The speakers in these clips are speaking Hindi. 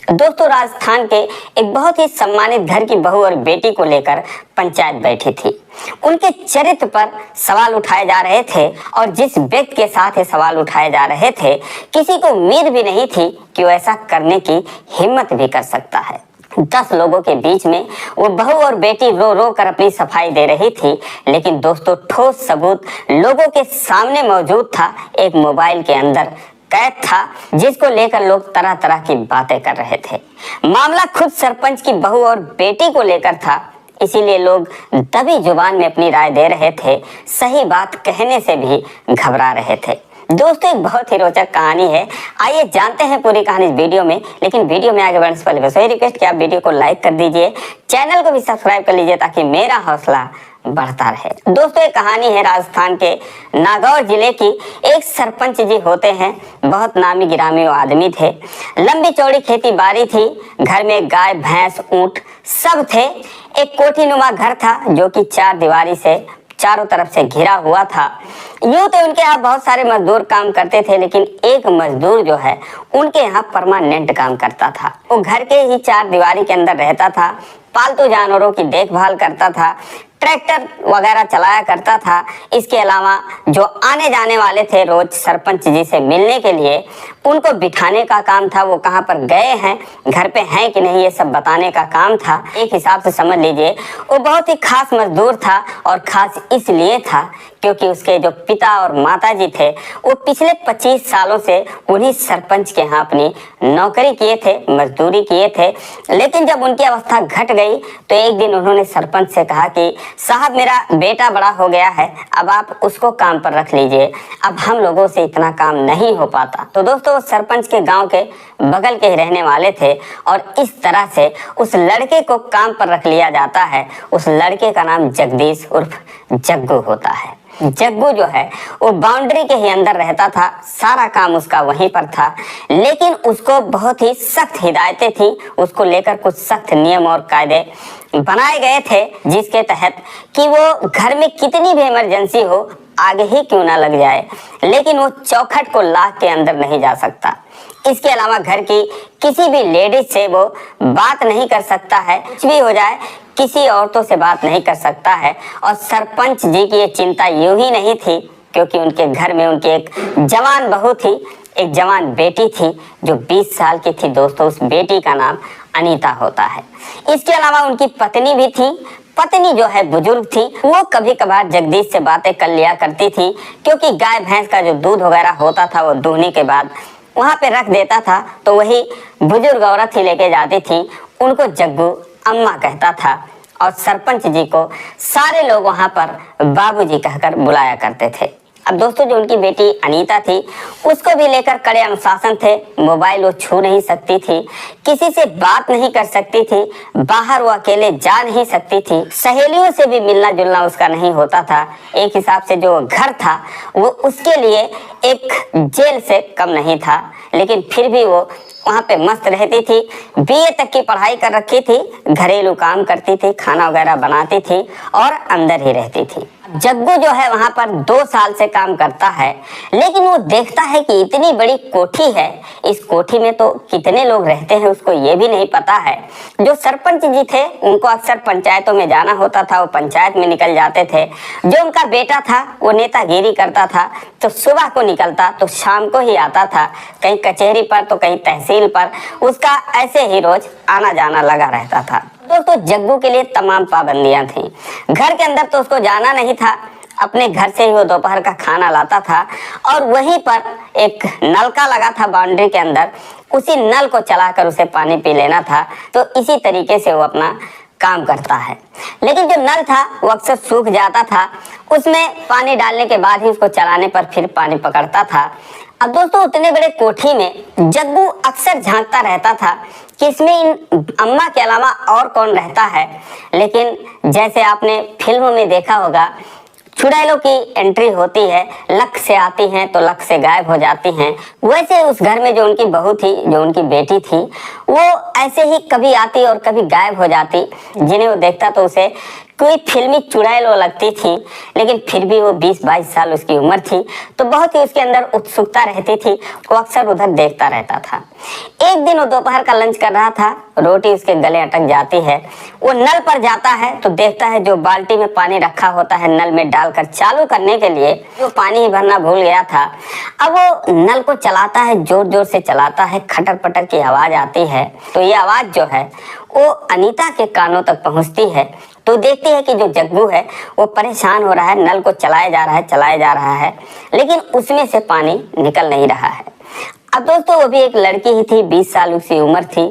दोस्तों, राजस्थान के एक बहुत ही सम्मानित घर की बहू और बेटी को लेकर पंचायत बैठी थी। उनके चरित्र पर सवाल उठाए जा रहे थे और जिस व्यक्ति के साथ ये सवाल उठाए जा रहे थे, किसी को उम्मीद भी नहीं थी कि वो ऐसा करने की हिम्मत भी कर सकता है। 10 लोगों के बीच में वो बहू और बेटी रो रो कर अपनी सफाई दे रही थी, लेकिन दोस्तों ठोस सबूत लोगों के सामने मौजूद था। एक मोबाइल के अंदर कैद था जिसको लेकर लोग तरह तरह की बातें कर रहे थे। मामला खुद सरपंच की बहू और बेटी को लेकर था, इसीलिए लोग दबी जुबान में अपनी राय दे रहे थे, सही बात कहने से भी घबरा रहे थे। दोस्तों, एक बहुत ही रोचक कहानी है, आइए जानते हैं पूरी कहानी इस वीडियो में। लेकिन वीडियो में आगे बढ़ने से पहले बस वही रिक्वेस्ट कि आप वीडियो को लाइक कर दीजिए, चैनल को भी सब्सक्राइब कर लीजिए ताकि मेरा हौसला बढ़ता रहे। दोस्तों, एक कहानी है राजस्थान के नागौर जिले की। एक सरपंच जी होते हैं, बहुत नामी गिरामी आदमी थे। लंबी चौड़ी खेती बाड़ी थी, घर में गाय भैंस ऊंट सब थे। एक कोठीनुमा घर था जो कि 4 दीवारी से चारों तरफ से घिरा हुआ था। यूं तो उनके यहाँ बहुत सारे मजदूर काम करते थे, लेकिन एक मजदूर जो है उनके यहाँ परमानेंट काम करता था। वो घर के ही 4 दीवारी के अंदर रहता था, पालतू जानवरों की देखभाल करता था, ट्रैक्टर वगैरह चलाया करता था। इसके अलावा जो आने जाने वाले थे रोज सरपंच जी से मिलने के लिए, उनको बिठाने का काम था। वो कहाँ पर गए हैं, घर पे हैं कि नहीं, ये सब बताने का काम था। एक हिसाब से समझ लीजिए वो बहुत ही खास मजदूर था, और खास इसलिए था क्योंकि उसके जो पिता और माता जी थे वो पिछले 25 सालों से उन्हीं सरपंच के यहाँ अपनी नौकरी किए थे, मजदूरी किए थे। लेकिन जब उनकी अवस्था घट गई तो एक दिन उन्होंने सरपंच से कहा कि साहब, मेरा बेटा बड़ा हो गया है, अब आप उसको काम पर रख लीजिए, अब हम लोगों से इतना काम नहीं हो पाता। तो दोस्तों, सरपंच के गांव के बगल के ही रहने वाले थे, और इस तरह से उस लड़के को काम पर रख लिया जाता है। उस लड़के का नाम जगदीश उर्फ जग्गू होता है। जग्गू जो है वो बाउंड्री के ही अंदर रहता था, सारा काम उसका वहीं पर था। लेकिन उसको बहुत ही सख्त हिदायतें थी, उसको लेकर कुछ सख्त नियम और कायदे बनाए गए थे, जिसके तहत कि वो घर में कितनी भी इमरजेंसी हो, आगे ही क्यों ना लग जाए, लेकिन वो चौखट को लाख के अंदर नहीं जा सकता। इसके अलावा घर की किसी भी लेडीज से वो बात नहीं कर सकता है, कुछ भी हो जाए किसी औरतों से बात नहीं कर सकता है। और सरपंच जी की ये चिंता यूं ही नहीं थी, क्योंकि उनके घर में उनकी एक जवान बहू थी, एक जवान बेटी थी जो 20 साल की थी। दोस्तों, उस बेटी का नाम अनीता होता है। इसके अलावा उनकी पत्नी भी थी। पत्नी जो है बुजुर्ग थी, वो कभी कभार जगदीश से बातें कर लिया करती थी, क्योंकि गाय भैंस का जो दूध वगैरह होता था वो दूहने के बाद वहां पे रख देता था, तो वही बुजुर्ग औरत ही लेके जाती थी। उनको जग्गू अम्मा कहता था, और सरपंच जी को सारे लोग वहां पर बाबूजी कहकर बुलाया करते थे। अब दोस्तों, जो उनकी बेटी अनीता थी उसको भी लेकर कड़े अनुशासन थे। मोबाइल वो छू नहीं सकती थी, किसी से बात नहीं कर सकती थी, बाहर वो अकेले जा नहीं सकती थी, सहेलियों से भी मिलना जुलना उसका नहीं होता था। एक हिसाब से जो घर था वो उसके लिए एक जेल से कम नहीं था, लेकिन फिर भी वो वहाँ पे मस्त रहती थी। बीए तक की पढ़ाई कर रखी थी, घरेलू काम करती थी, खाना वगैरह बनाती थी और अंदर ही रहती थी। जग्गू जो है वहां पर 2 साल से काम करता है, लेकिन वो देखता है कि इतनी बड़ी कोठी है, इस कोठी में तो कितने लोग रहते हैं उसको ये भी नहीं पता है। जो सरपंच जी थे उनको अक्सर पंचायतों में जाना होता था, वो पंचायत में निकल जाते थे। जो उनका बेटा था वो नेतागिरी करता था, तो सुबह को निकलता तो शाम को ही आता था, कहीं कचहरी पर तो कहीं तहसील पर, उसका ऐसे ही रोज आना जाना लगा रहता था। दोस्तों, जग्गू के लिए तमाम पाबंदियां थी। घर के अंदर तो उसको जाना नहीं था, अपने घर से ही वो दोपहर का खाना लाता था, और वहीं पर एक नलका लगा था बाउंड्री के अंदर, उसी नल को चलाकर उसे पानी पी लेना था। तो इसी तरीके से वो अपना काम करता है। लेकिन जो नल था वो अक्सर सूख जाता था, उसमें पानी डालने के बाद ही उसको चलाने पर फिर पानी पकड़ता था। अब दोस्तों, उतने बड़े कोठी में जग्गू अक्सर झांकता रहता था कि इसमें इन अम्मा के अलावा और कौन रहता है। लेकिन जैसे आपने फिल्मों में देखा होगा, चुड़ैलों की एंट्री होती है, लक से आती हैं तो लक से गायब हो जाती हैं, वैसे उस घर में जो उनकी बहू थी, जो उनकी बेटी थी, वो ऐसे ही कभी आती और कभी गायब हो जाती। जिन्हें वो देखता तो उसे कोई फिल्मी चुड़ैल वो लगती थी, लेकिन फिर भी वो 20-22 साल उसकी उम्र थी, तो बहुत ही उसके अंदर उत्सुकता रहती थी। वो अक्सर उधर देखता रहता था। एक दिन वो दोपहर का लंच कर रहा था, रोटी उसके गले अटक जाती है। वो नल पर जाता है तो देखता है जो बाल्टी में पानी रखा होता है नल में डालकर चालू करने के लिए, जो पानी ही भरना भूल गया था। अब वो नल को चलाता है, जोर जोर से चलाता है, खटर पटर की आवाज आती है। तो ये आवाज जो है वो अनीता के कानों तक पहुंचती है। तो देखती है कि जो जग्गू है वो परेशान हो रहा है, नल को चलाया जा रहा है, लेकिन उसमें से पानी निकल नहीं रहा है। अब दोस्तों वो भी एक लड़की ही थी, 20 साल उसकी उम्र थी।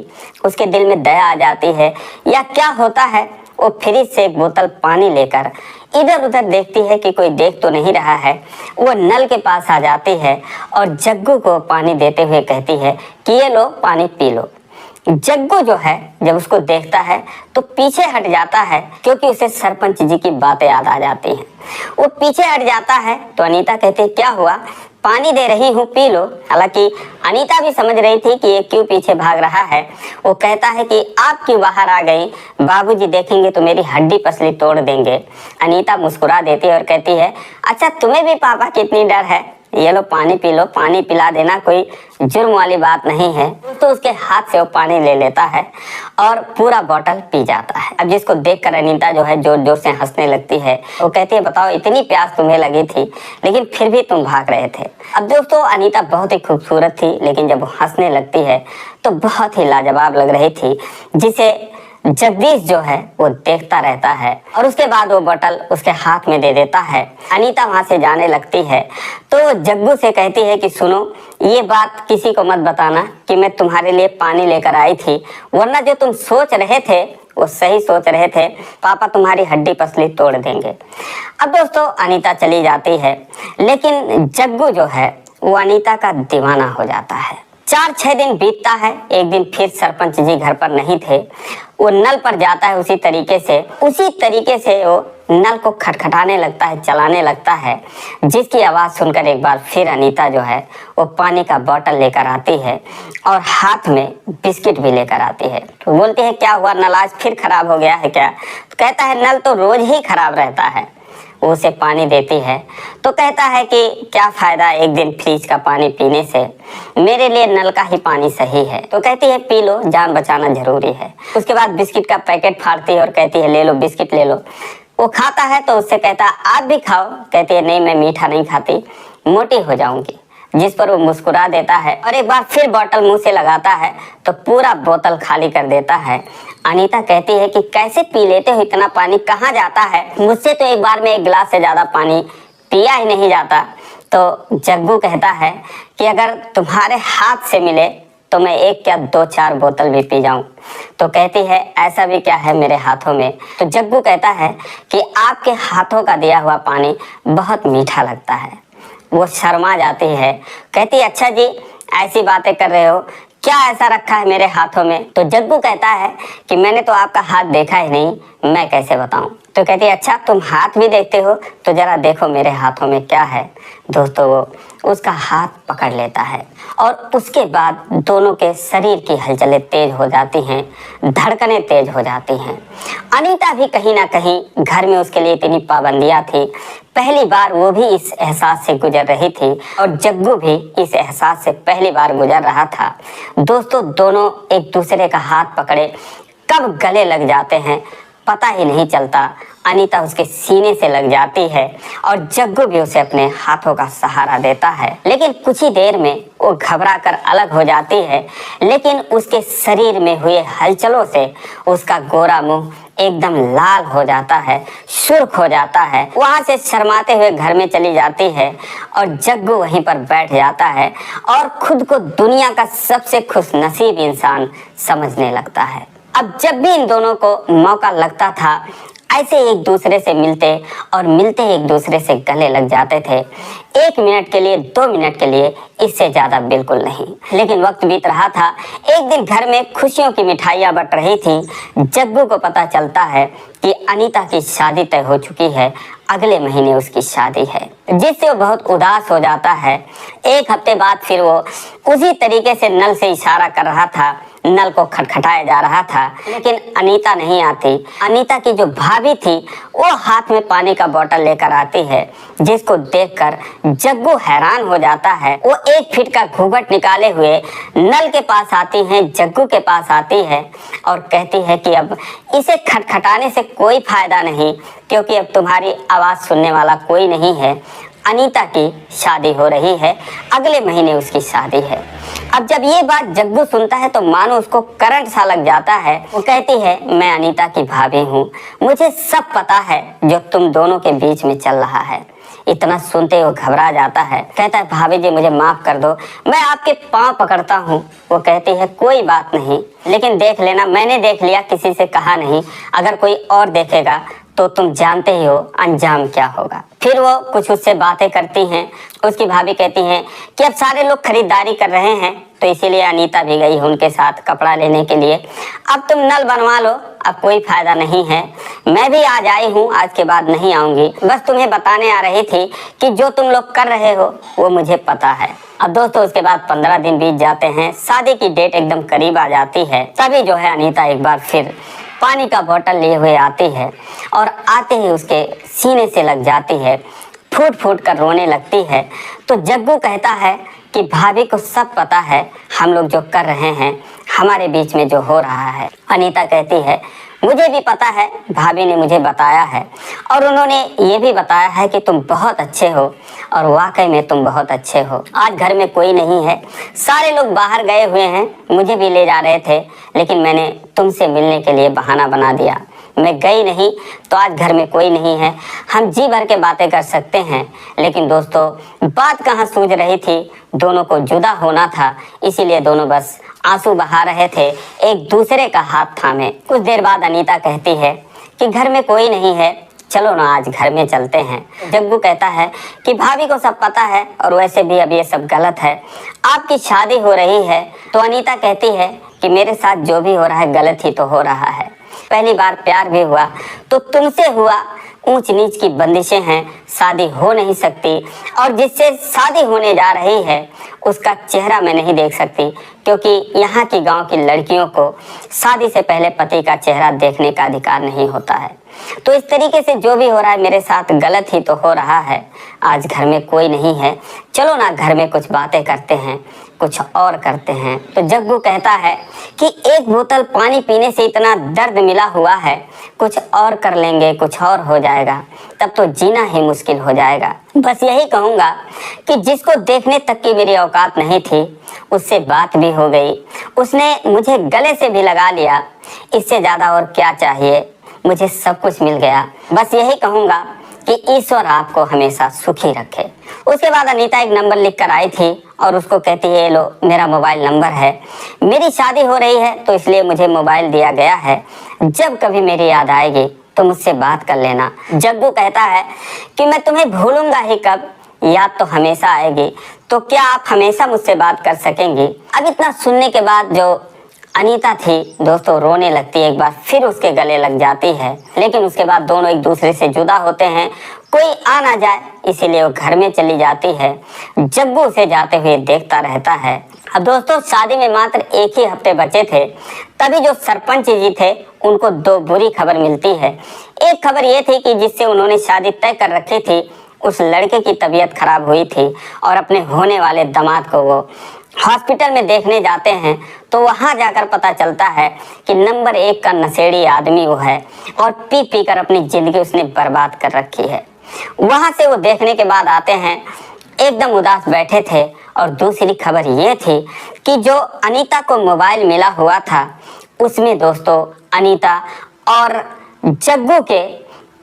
उसके दिल में दया आ जाती है या क्या होता है, वो फ्रिज से एक बोतल पानी लेकर इधर उधर देखती है कि कोई देख तो नहीं रहा है। वो नल के पास आ जाती है और जग्गू को पानी देते हुए कहती है कि ये लो पानी पी लो। जग्गू जो है जब उसको देखता है तो पीछे हट जाता है, क्योंकि उसे सरपंच जी की बातें याद आ जाती हैं। वो पीछे हट जाता है तो अनीता कहती है क्या हुआ, पानी दे रही हूँ पी लो। हालांकि अनीता भी समझ रही थी कि ये क्यों पीछे भाग रहा है। वो कहता है कि आप क्यों बाहर आ गई, बाबूजी देखेंगे तो मेरी हड्डी पसली तोड़ देंगे। अनीता मुस्कुरा देती है और कहती है अच्छा तुम्हें भी पापा की इतनी डर है, ये लो पानी पी लो, पानी पिला देना कोई जुर्म वाली बात नहीं है। तो उसके हाथ से वो पानी ले लेता है और पूरा बोतल पी जाता है। अब जिसको देखकर अनीता जो है जोर जोर से हंसने लगती है। वो कहती है बताओ इतनी प्यास तुम्हें लगी थी लेकिन फिर भी तुम भाग रहे थे। अब दोस्तों अनीता बहुत ही खूबसूरत थी, लेकिन जब वो हंसने लगती है तो बहुत ही लाजवाब लग रही थी, जिसे जगदीश जो है वो देखता रहता है। और उसके बाद वो बोतल उसके हाथ में दे देता है। अनीता वहां से जाने लगती है तो जग्गू से कहती है कि सुनो ये बात किसी को मत बताना कि मैं तुम्हारे लिए पानी लेकर आई थी, वरना जो तुम सोच रहे थे वो सही सोच रहे थे, पापा तुम्हारी हड्डी पसली तोड़ देंगे। अब दोस्तों अनीता चली जाती है, लेकिन जग्गू जो है वो अनीता का दीवाना हो जाता है। 4-6 दिन बीतता है। एक दिन फिर सरपंच जी घर पर नहीं थे। वो नल पर जाता है, उसी तरीके से वो नल को खटखटाने लगता है, चलाने लगता है, जिसकी आवाज सुनकर एक बार फिर अनीता जो है वो पानी का बोतल लेकर आती है और हाथ में बिस्किट भी लेकर आती है। तो बोलती है क्या हुआ, नल आज फिर खराब हो गया है क्या? तो कहता है नल तो रोज ही खराब रहता है। वो उसे पानी देती है तो कहता है कि क्या फायदा एक दिन फ्रिज का पानी पीने से, मेरे लिए नल का ही पानी सही है। तो कहती है पी लो, जान बचाना जरूरी है। उसके बाद बिस्किट का पैकेट फाड़ती है और कहती है ले लो बिस्किट ले लो। वो खाता है तो उससे कहता आप भी खाओ। कहती है नहीं मैं मीठा नहीं खाती, मोटी हो जाऊंगी। जिस पर वो मुस्कुरा देता है और एक बार फिर बोतल मुंह से लगाता है तो पूरा बोतल खाली कर देता है। अनीता कहती है कि कैसे पी लेते हो इतना पानी, कहाँ जाता है, मुझसे तो एक बार में 1 गिलास से ज्यादा पानी पिया ही नहीं जाता। तो जग्गू कहता है कि अगर तुम्हारे हाथ से मिले तो मैं 1 क्या 2-4 बोतल भी पी जाऊं। तो कहती है ऐसा भी क्या है मेरे हाथों में। तो जग्गू कहता है कि आपके हाथों का दिया हुआ पानी बहुत मीठा लगता है। वो शर्मा जाती है, कहती है अच्छा जी ऐसी बातें कर रहे हो, क्या ऐसा रखा है मेरे हाथों में? तो जग्गू कहता है कि मैंने तो आपका हाथ देखा ही नहीं, मैं कैसे बताऊं। तो कहती है अच्छा तुम हाथ भी देखते हो तो जरा देखो मेरे हाथों में क्या है। दोस्तों वो उसका हाथ पकड़ लेता है और उसके बाद दोनों के शरीर की हलचलें तेज हो जाती हैं, धड़कनें तेज हो जाती हैं। अनीता भी कहीं ना कहीं घर में उसके लिए इतनी पाबंदियां थी, पहली बार वो भी इस एहसास से गुजर रही थी और जग्गू भी इस एहसास से पहली बार गुजर रहा था। दोस्तों दोनों एक दूसरे का हाथ पकड़े कब गले लग जाते हैं पता ही नहीं चलता। अनीता उसके सीने से लग जाती है और जग्गू भी उसे अपने हाथों का सहारा देता है, लेकिन कुछ ही देर में वो घबरा कर अलग हो जाती है। लेकिन उसके शरीर में हुए हलचलों से उसका गोरा मुंह एकदम लाल हो जाता है, सुर्ख हो जाता है। वहां से शर्माते हुए घर में चली जाती है और जग्गू वहीं पर बैठ जाता है और खुद को दुनिया का सबसे खुशनसीब इंसान समझने लगता है। अब जब भी इन दोनों को मौका लगता था ऐसे एक दूसरे से मिलते और मिलते एक दूसरे से गले लग जाते थे। 1 मिनट के लिए 2 मिनट के लिए, इससे ज्यादा बिल्कुल नहीं। लेकिन वक्त बीत रहा था। एक दिन घर में खुशियों की मिठाइयां बट रही थी। जग्गू को पता चलता है कि अनीता की शादी तय हो चुकी है, अगले महीने उसकी शादी है, जिससे वो बहुत उदास हो जाता है। 1 हफ्ते बाद फिर वो उसी तरीके से नल से इशारा कर रहा था, नल को खटखटाया जा रहा था, लेकिन अनीता नहीं आती। अनीता की जो भाभी थी वो हाथ में पानी का बोतल लेकर आती है, जिसको देखकर जग्गू हैरान हो जाता है। वो 1 फीट का घूंघट निकाले हुए नल के पास आती हैं, जग्गू के पास आती है और कहती है कि अब इसे खटखटाने से कोई फायदा नहीं, क्योंकि अब तुम्हारी आवाज सुनने वाला कोई नहीं है। अनीता की शादी हो रही है, अगले महीने उसकी शादी है। अब जब ये बात जग्गू सुनता है तो मानो उसको करंट सा लग जाता है। वो कहती है, मैं अनीता की भाभी हूँ, मुझे सब पता है जो तुम दोनों के बीच में चल रहा है। इतना सुनते वो घबरा जाता है, कहता है भाभी जी मुझे माफ कर दो, मैं आपके पांव पकड़ता हूँ। वो कहती है कोई बात नहीं, लेकिन देख लेना, मैंने देख लिया, किसी से कहा नहीं, अगर कोई और देखेगा तो तुम जानते ही हो अंजाम क्या होगा। फिर वो कुछ उससे बातें करती हैं। उसकी भाभी कहती हैं कि अब सारे लोग खरीदारी कर रहे हैं, तो इसीलिए अनीता भी गई है उनके साथ कपड़ा लेने के लिए। अब तुम नल बनवा लो, अब कोई फायदा नहीं है, मैं भी आज आई हूँ, आज के बाद नहीं आऊंगी, बस तुम्हें बताने आ रही थी कि जो तुम लोग कर रहे हो वो मुझे पता है। अब दोस्तों उसके बाद 15 दिन बीत जाते हैं, शादी की डेट एकदम करीब आ जाती है। तभी जो है अनीता एक बार फिर पानी का बोतल लिए हुए आती है और आते ही उसके सीने से लग जाती है, फूट फूट कर रोने लगती है। तो जग्गू कहता है कि भाभी को सब पता है हम लोग जो कर रहे हैं, हमारे बीच में जो हो रहा है। अनीता कहती है मुझे भी पता है, भाभी ने मुझे बताया है और उन्होंने ये भी बताया है कि तुम बहुत अच्छे हो, और वाकई में तुम बहुत अच्छे हो। आज घर में कोई नहीं है, सारे लोग बाहर गए हुए हैं, मुझे भी ले जा रहे थे, लेकिन मैंने तुमसे मिलने के लिए बहाना बना दिया, मैं गई नहीं, तो आज घर में कोई नहीं है, हम जी भर के बातें कर सकते हैं। लेकिन दोस्तों बात कहाँ सूझ रही थी, दोनों को जुदा होना था, इसीलिए दोनों बस आंसू बहा रहे थे, एक दूसरे का हाथ थामे। कुछ देर बाद अनीता कहती है कि घर में कोई नहीं है, चलो ना आज घर में चलते हैं। जग्गू कहता है कि भाभी को सब पता है और वैसे भी अब ये सब गलत है, आपकी शादी हो रही है। तो अनीता कहती है कि मेरे साथ जो भी हो रहा है गलत ही तो हो रहा है, पहली बार प्यार भी हुआ तो तुमसे हुआ, ऊंच नीच की बंदिशें हैं, शादी हो नहीं सकती, और जिससे शादी होने जा रही है उसका चेहरा मैं नहीं देख सकती, क्योंकि यहाँ की गांव की लड़कियों को शादी से पहले पति का चेहरा देखने का अधिकार नहीं होता है। तो इस तरीके से जो भी हो रहा है मेरे साथ गलत ही तो हो रहा है। आज घर में कोई नहीं है, चलो ना घर में कुछ बातें करते हैं, कुछ और करते हैं। तो जग्गू कहता है कि एक बोतल पानी पीने से इतना दर्द मिला हुआ है, कुछ और कर लेंगे, कुछ और हो जाएगा, तब तो जीना ही मुश्किल हो जाएगा। बस यही कहूँगा कि जिसको देखने तक की मेरी औकात नहीं थी उससे बात भी हो गई, उसने मुझे गले से भी लगा लिया, इससे ज़्यादा और क्या चाहिए, मुझे सब कुछ मिल गया। बस यही कहूँगा कि ईश्वर आपको हमेशा सुखी रखे। उसके बाद अनीता एक नंबर लिख कर आई थी और उसको कहती है लो मेरा मोबाइल नंबर है, मेरी शादी हो रही है तो इसलिए मुझे मोबाइल दिया गया है, जब कभी मेरी याद आएगी तो मुझसे बात कर लेना। जग्गू कहता है कि मैं तुम्हें भूलूंगा ही कब, याद तो हमेशा आएगी, तो क्या आप हमेशा मुझसे बात कर सकेंगी। अब इतना सुनने के बाद जो अनीता थी दोस्तों रोने लगती है, एक बार फिर उसके गले लग जाती है। लेकिन उसके बाद दोनों एक दूसरे से जुदा होते हैं, कोई आ ना जाए इसीलिए वो घर में चली जाती है। जग्गू उसे जाते हुए देखता रहता है। अब दोस्तों शादी में मात्र 1 ही हफ्ते बचे थे, तभी जो सरपंच जी थे उनको 2 बुरी खबर मिलती है। एक खबर ये थी कि जिससे उन्होंने शादी तय कर रखी थी उस लड़के की तबीयत खराब हुई थी और अपने होने वाले दामाद को वो हॉस्पिटल में देखने जाते हैं, तो वहां जाकर पता चलता है कि नंबर 1 का नशेड़ी आदमी वो है और पी पी कर अपनी जिंदगी उसने बर्बाद कर रखी है। वहां से वो देखने के बाद आते हैं, एकदम उदास बैठे थे। और दूसरी खबर ये थी कि जो अनीता को मोबाइल मिला हुआ था उसमें दोस्तों अनीता और जग्गू के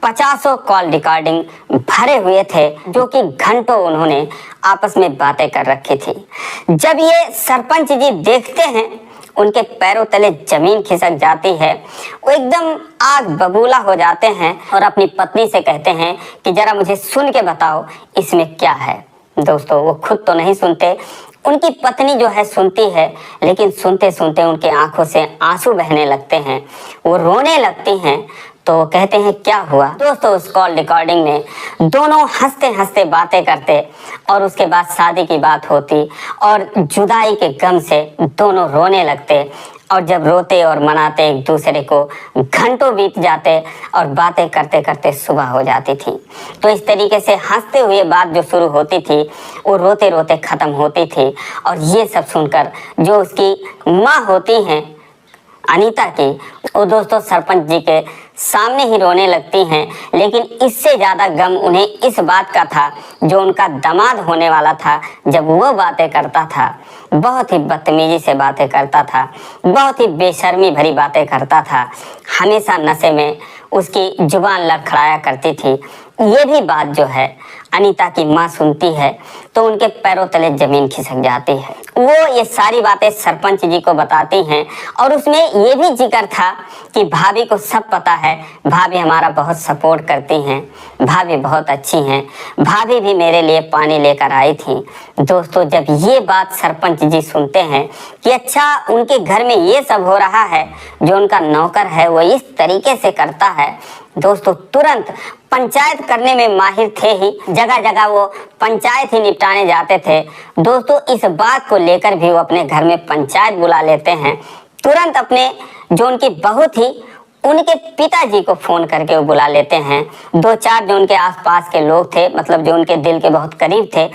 50 कॉल रिकॉर्डिंग भरे हुए थे, जो कि घंटों उन्होंने आपस में बातें कर रखी थी। जब ये सरपंच जी देखते हैं उनके पैरों तले जमीन खिसक जाती है, वो एकदम आग बबूला हो जाते हैं और अपनी पत्नी से कहते हैं कि जरा मुझे सुन के बताओ इसमें क्या है। दोस्तों वो खुद तो नहीं सुनते, उनकी पत्नी जो है सुनती है, लेकिन सुनते सुनते उनके आंखों से आंसू बहने लगते हैं, वो रोने लगती हैं। तो कहते हैं क्या हुआ। दोस्तों उस कॉल रिकॉर्डिंग में दोनों हंसते हंसते बातें करते और उसके बाद शादी की बात होती और जुदाई के गम से दोनों रोने लगते और जब रोते और मनाते एक दूसरे को घंटों बीत जाते और बातें करते करते सुबह हो जाती थी। तो इस तरीके से हंसते हुए बात जो शुरू होती थी वो रोते रोते ख़त्म होती थी। और ये सब सुनकर जो उसकी माँ होती हैं अनीता की, वो दोस्तों सरपंच जी के सामने ही रोने लगती हैं। लेकिन इससे ज़्यादा गम उन्हें इस बात का था जो उनका दामाद होने वाला था, जब वो बातें करता था बहुत ही बदतमीजी से बातें करता था, बहुत ही बेशर्मी भरी बातें करता था, हमेशा नशे में उसकी जुबान लड़खड़ाया करती थी। ये भी बात जो है अनीता की माँ सुनती है तो उनके पैरों तले जमीन खिसक जाती है। वो ये सारी बातें सरपंच जी को बताती हैं और उसमें ये भी जिक्र था कि भाभी को सब पता है, भाभी हमारा बहुत सपोर्ट करती हैं, भाभी बहुत अच्छी हैं, भाभी भी मेरे लिए पानी लेकर आई थी। दोस्तों जब ये बात सरपंच जी सुनते हैं कि अच्छा उनके घर में ये सब हो रहा है, जो उनका नौकर है वो इस तरीके से करता है, दोस्तों तुरंत पंचायत करने में माहिर थे ही, जगह जगह वो पंचायत ही निपटाने जाते थे। दोस्तों इस बात को लेकर भी वो अपने घर में पंचायत बुला लेते हैं। तुरंत अपने जो उनकी बहू थी उनके पिताजी को फोन करके वो बुला लेते हैं। दो चार जो उनके आसपास के लोग थे, मतलब जो उनके दिल के बहुत करीब थे,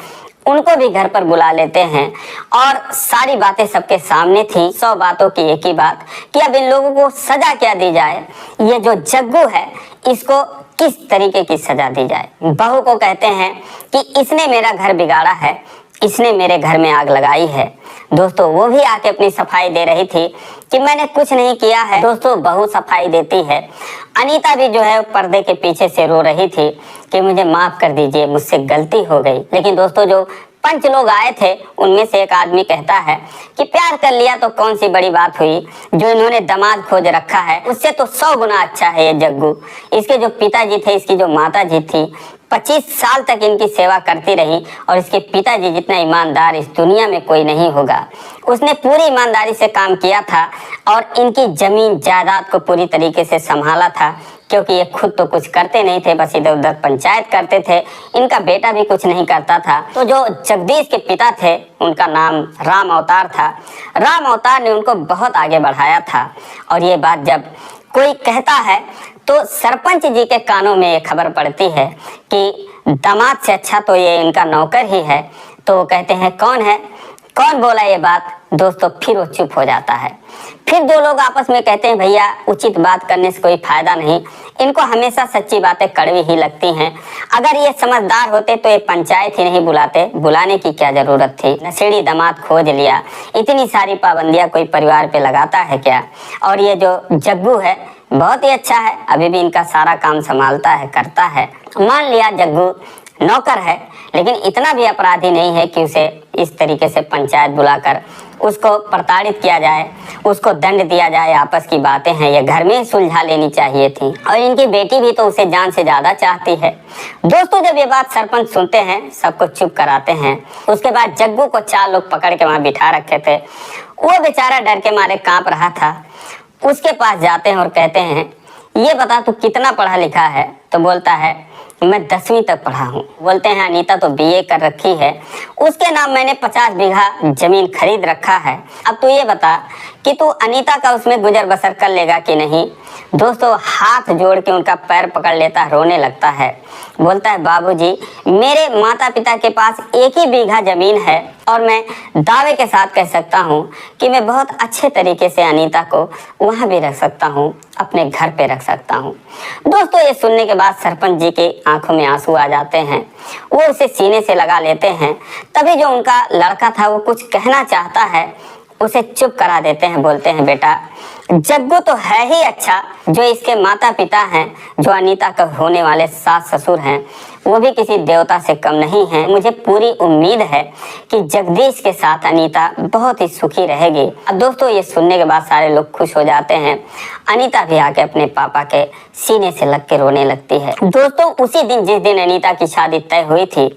उनको भी घर पर बुला लेते हैं। और सारी बातें सबके सामने थी। 100 बातों की एक ही बात कि अब इन लोगों को सजा क्या दी जाए, ये जो जग्गू है इसको किस तरीके की सजा दी जाए। बहू को कहते हैं कि इसने मेरा घर बिगाड़ा है, इसने मेरे घर में आग लगाई है। दोस्तों वो भी आके अपनी सफाई दे रही थी कि मैंने कुछ नहीं किया है। दोस्तों बहू सफाई देती है। अनीता भी जो है पर्दे के पीछे से रो रही थी कि मुझे माफ कर दीजिए, मुझसे गलती हो गई। लेकिन दोस्तों जो पंच लोग आए थे उनमें से एक आदमी कहता है कि प्यार कर लिया तो कौन सी बड़ी बात हुई, जो इन्होंने दामाद खोज रखा है उससे तो 100 गुना अच्छा है ये जग्गू। इसके जो पिताजी थे, इसकी जो माता जी थी, 25 साल तक इनकी सेवा करती रही और इसके पिताजी जितना ईमानदार इस दुनिया में कोई नहीं होगा। उसने पूरी ईमानदारी से काम किया था और इनकी जमीन जायदाद को पूरी तरीके से संभाला था, क्योंकि ये खुद तो कुछ करते नहीं थे, बस इधर उधर पंचायत करते थे। इनका बेटा भी कुछ नहीं करता था। तो जो जगदीश के पिता थे उनका नाम राम अवतार था। राम अवतार ने उनको बहुत आगे बढ़ाया था। और ये बात जब कोई कहता है तो सरपंच जी के कानों में ये खबर पड़ती है कि दामाद से अच्छा तो ये इनका नौकर ही है। तो वो कहते हैं कौन है, कौन बोला ये बात। दोस्तों फिर वो चुप हो जाता है। फिर दो लोग आपस में कहते हैं भैया उचित बात करने से कोई फायदा नहीं, इनको हमेशा सच्ची बातें कड़वी ही लगती हैं। अगर ये समझदार होते तो ये पंचायत ही नहीं बुलाते, बुलाने की क्या जरूरत थी। नशेड़ी दामाद खोज लिया, इतनी सारी पाबंदियां कोई परिवार पे लगाता है क्या। और ये जो जग्गू है बहुत ही अच्छा है, अभी भी इनका सारा काम संभालता है, करता है। मान लिया जग्गू नौकर है, लेकिन इतना भी अपराधी नहीं है कि उसे इस तरीके से पंचायत बुलाकर उसको प्रताड़ित किया जाए, उसको दंड दिया जाए। आपस की बातें हैं, ये घर में सुलझा लेनी चाहिए थी। और इनकी बेटी भी तो उसे जान से ज्यादा चाहती है। दोस्तों जब ये बात सरपंच सुनते हैं सबको चुप कराते हैं। उसके बाद जग्गू को 4 लोग पकड़ के वहां बिठा रखे थे। वो बेचारा डर के मारे कांप रहा था। उसके पास जाते हैं और कहते हैं ये बता तू कितना पढ़ा लिखा है। तो बोलता है मैं 10वीं तक पढ़ा हूँ। बोलते हैं अनीता तो बीए कर रखी है, उसके नाम मैंने 50 बीघा जमीन खरीद रखा है। अब तू ये बता कि तू अनीता का उसमें गुजर बसर कर लेगा कि नहीं। दोस्तों हाथ जोड़ के उनका पैर पकड़ लेता है, रोने लगता है। बोलता है बाबूजी मेरे माता पिता के पास 1 ही बीघा जमीन है और मैं दावे के साथ कह सकता हूँ कि मैं बहुत अच्छे तरीके से अनीता को वहाँ भी रख सकता हूँ, अपने घर पे रख सकता हूँ। दोस्तों ये सुनने के बाद सरपंच जी की आंखों में आंसू आ जाते हैं। वो उसे सीने से लगा लेते हैं। तभी जो उनका लड़का था वो कुछ कहना चाहता है, उसे चुप करा देते हैं। बोलते हैं बेटा जग्गू तो है ही अच्छा, जो इसके माता पिता हैं, जो अनीता का होने वाले सास ससुर हैं, वो भी किसी देवता से कम नहीं है। मुझे पूरी उम्मीद है कि जगदीश के साथ अनीता बहुत ही सुखी रहेगी। अब दोस्तों ये सुनने के बाद सारे लोग खुश हो जाते हैं। अनीता भी आके अपने पापा के सीने से लग के रोने लगती है। दोस्तों उसी दिन जिस दिन अनीता की शादी तय हुई थी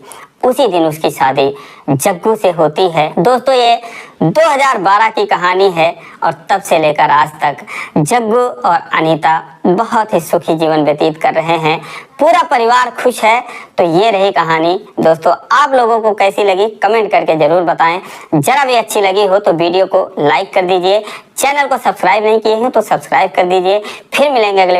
उसी दिन उसकी शादी जग्गू से होती है। दोस्तों ये 2012 की कहानी है और तब से लेकर आज तक जग्गू और अनीता बहुत ही सुखी जीवन व्यतीत कर रहे हैं। पूरा परिवार खुश है। तो तो ये रही कहानी दोस्तों। आप लोगों को कैसी लगी कमेंट करके जरूर बताएं। जरा भी अच्छी लगी हो तो वीडियो को लाइक कर दीजिए, चैनल को सब्सक्राइब नहीं किए हैं तो सब्सक्राइब कर दीजिए। फिर मिलेंगे अगले